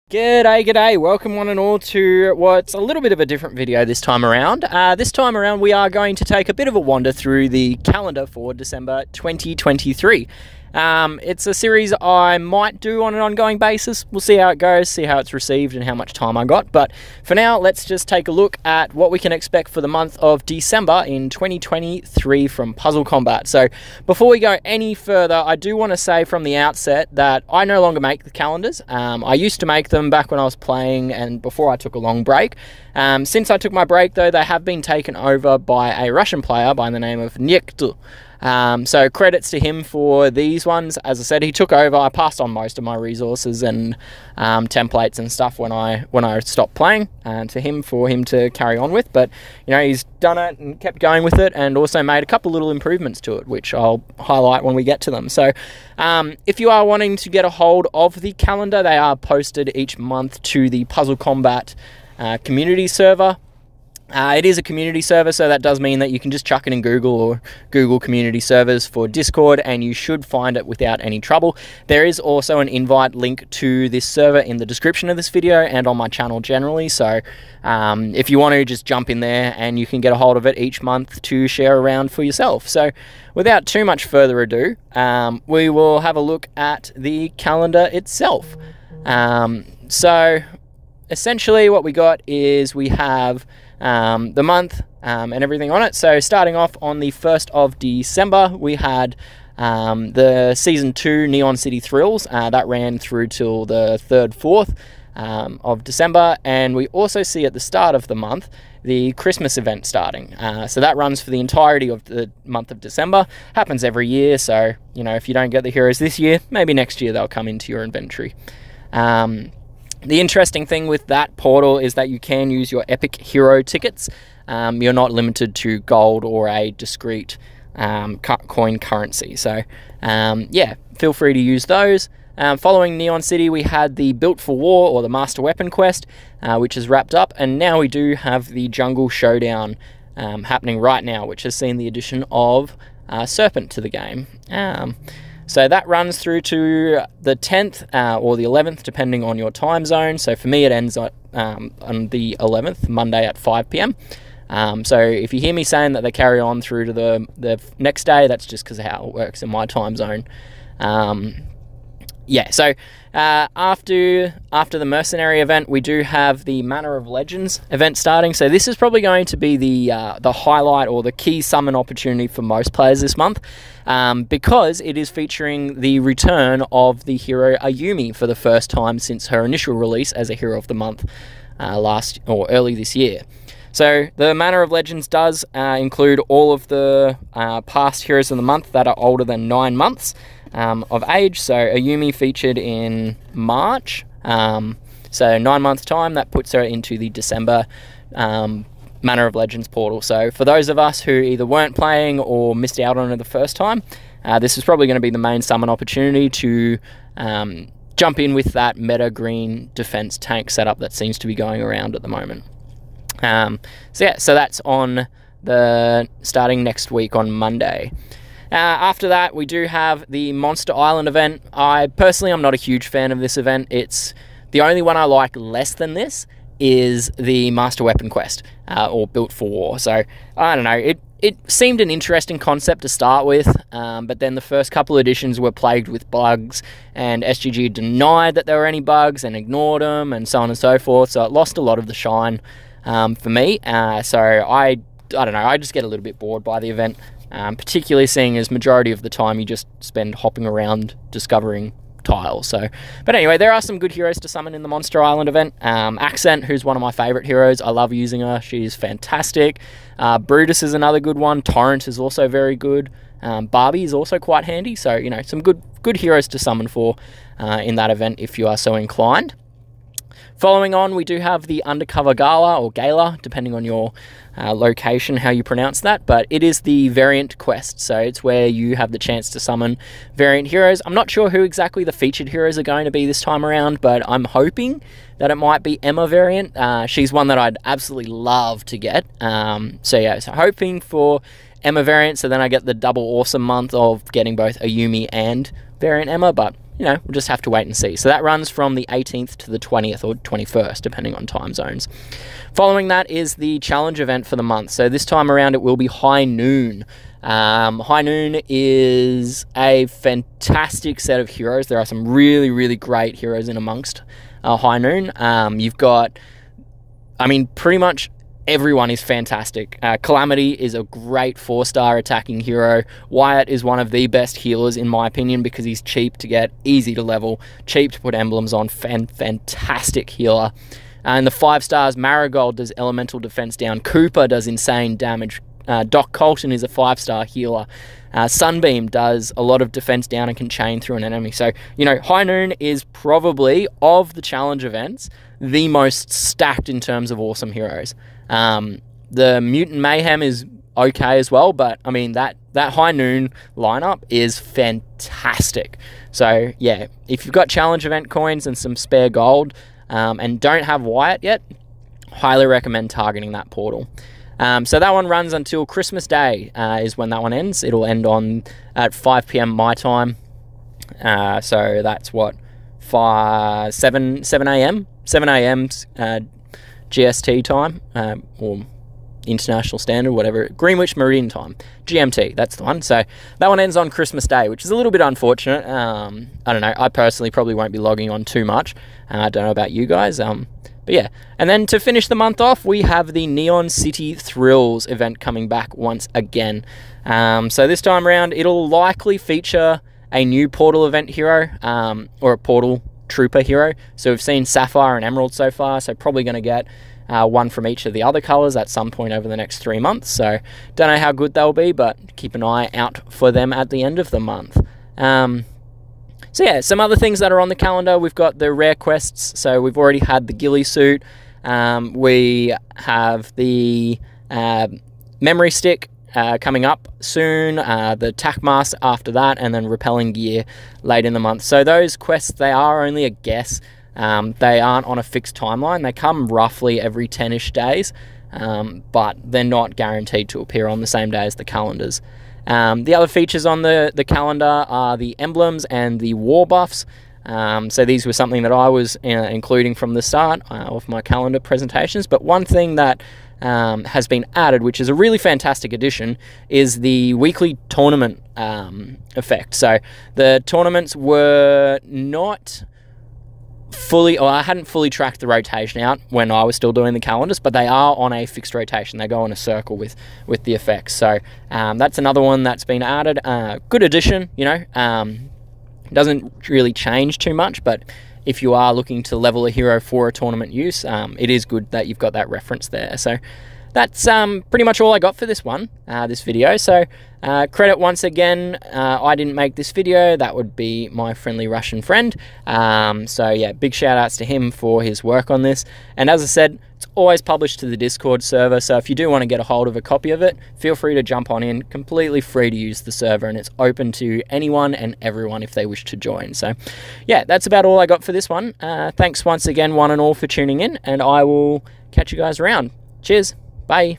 G'day, g'day. Welcome one and all to what's a little bit of a different video this time around. This time around we are going to take a bit of a wander through the calendar for December 2023. It's a series I might do on an ongoing basis. We'll see how it goes, see how it's received and how much time I got. But for now, let's just take a look at what we can expect for the month of December in 2023 from PuzzleCombat. So before we go any further, I do want to say from the outset that I no longer make the calendars. I used to make them back when I was playing and before I took a long break. Since I took my break though, they have been taken over by a Russian player by the name of Niektu. So credits to him for these ones. As I said, he took over. I passed on most of my resources and templates and stuff when I stopped playing, to him for him to carry on with. But you know, he's done it and kept going with it, and also made a couple little improvements to it, which I'll highlight when we get to them. So if you are wanting to get a hold of the calendar, they are posted each month to the PuzzleCombat community server. It is a community server, so that does mean that you can just chuck it in Google or Google community servers for Discord and you should find it without any trouble. There is also an invite link to this server in the description of this video and on my channel generally, so if you want to just jump in there and you can get a hold of it each month to share around for yourself. So without too much further ado, we will have a look at the calendar itself. So essentially what we got is we have the month and everything on it. So starting off on the 1st of December, we had the Season 2 Neon City Thrills. That ran through till the 3rd, 4th of December. And we also see at the start of the month, the Christmas event starting. So that runs for the entirety of the month of December. Happens every year, so, you know, if you don't get the heroes this year, maybe next year they'll come into your inventory. The interesting thing with that portal is that you can use your epic hero tickets. You're not limited to gold or a discrete coin currency. So yeah, feel free to use those. Following Neon City, we had the Built for War or the Master Weapon quest, which is wrapped up. And now we do have the Jungle Showdown happening right now, which has seen the addition of Serpent to the game. So that runs through to the 10th or the 11th, depending on your time zone. So for me, it ends on the 11th, Monday at 5 PM. So if you hear me saying that they carry on through to the next day, that's just because of how it works in my time zone. Yeah, so after the Mercenary event, we do have the Manor of Legends event starting. So this is probably going to be the highlight or the key summon opportunity for most players this month, because it is featuring the return of the hero Ayumi for the first time since her initial release as a Hero of the Month early this year. So the Manor of Legends does include all of the past Heroes of the Month that are older than 9 months of age. So Ayumi featured in March, so 9 months time, that puts her into the December Manor of Legends portal. So for those of us who either weren't playing or missed out on it the first time, this is probably going to be the main summon opportunity to jump in with that meta green defense tank setup that seems to be going around at the moment. So yeah, so that's on starting next week on Monday. After that, we do have the Monster Island event. Personally, I'm not a huge fan of this event. It's the only one I like less than this is the Master Weapon quest, or Built for War. So, I don't know, it seemed an interesting concept to start with, but then the first couple editions were plagued with bugs, and SGG denied that there were any bugs and ignored them, and so on and so forth, so it lost a lot of the shine for me. So I don't know, I just get a little bit bored by the event. Particularly seeing as majority of the time you just spend hopping around discovering tiles. So, but anyway, there are some good heroes to summon in the Monster Island event. Accent, who's one of my favorite heroes. I love using her. She's fantastic. Brutus is another good one. Torrent is also very good. Barbie is also quite handy. So, you know, some good heroes to summon for in that event if you are so inclined. Following on, we do have the Undercover Gala, or Gala, depending on your location, how you pronounce that, but it is the variant quest, so it's where you have the chance to summon variant heroes. I'm not sure who exactly the featured heroes are going to be this time around, but I'm hoping that it might be Emma variant. She's one that I'd absolutely love to get. So yeah, so hoping for Emma variant, so then I get the double awesome month of getting both Ayumi and variant Emma, but you know, we'll just have to wait and see. So that runs from the 18th to the 20th or 21st, depending on time zones. Following that is the challenge event for the month. So this time around, it will be High Noon. High Noon is a fantastic set of heroes. There are some really, really great heroes in amongst High Noon. You've got, I mean, pretty much everyone is fantastic. Calamity is a great 4-star attacking hero. Wyatt is one of the best healers in my opinion because he's cheap to get, easy to level, cheap to put emblems on, fantastic healer. And the 5 stars, Marigold does elemental defense down. Cooper does insane damage. Doc Colton is a 5-star healer. Sunbeam does a lot of defense down and can chain through an enemy. So, you know, High Noon is probably, of the challenge events, the most stacked in terms of awesome heroes. The Mutant Mayhem is okay as well, but I mean, that High Noon lineup is fantastic. So yeah, if you've got challenge event coins and some spare gold, and don't have Wyatt yet, highly recommend targeting that portal. So that one runs until Christmas Day, is when that one ends. It'll end at 5 PM my time. So that's what, 7 AM? 7 AM's GST time, or International Standard, whatever, Greenwich Meridian Time, GMT, that's the one. So that one ends on Christmas Day, which is a little bit unfortunate. I don't know, I personally probably won't be logging on too much. I don't know about you guys, but yeah. And then to finish the month off, we have the Neon City Thrills event coming back once again. So this time around, it'll likely feature a new Portal event hero, or a Portal Trooper hero. So we've seen Sapphire and Emerald so far, so probably going to get one from each of the other colors at some point over the next 3 months. So don't know how good they'll be, but keep an eye out for them at the end of the month. So yeah, some other things that are on the calendar. We've got the rare quests. So we've already had the ghillie suit. We have the memory stick coming up soon, the tack mask after that, and then repelling gear late in the month. So those quests, they are only a guess. They aren't on a fixed timeline. They come roughly every 10-ish days, but they're not guaranteed to appear on the same day as the calendars. The other features on the calendar are the emblems and the war buffs. So these were something that I was including from the start of my calendar presentations. But one thing that has been added, which is a really fantastic addition, is the weekly tournament effect. So the tournaments were not fully, or I hadn't fully tracked the rotation out when I was still doing the calendars, but they are on a fixed rotation. They go in a circle with the effects. So that's another one that's been added. Good addition, you know. Doesn't really change too much, but if you are looking to level a hero for a tournament use, it is good that you've got that reference there. So that's pretty much all I got for this one, this video. So credit once again, I didn't make this video. That would be my friendly Russian friend. So yeah, big shout outs to him for his work on this. And as I said, it's always published to the Discord server. So if you do want to get a hold of a copy of it, feel free to jump on in. Completely free to use the server, and it's open to anyone and everyone if they wish to join. So yeah, that's about all I got for this one. Thanks once again, one and all, for tuning in, and I will catch you guys around. Cheers. Bye.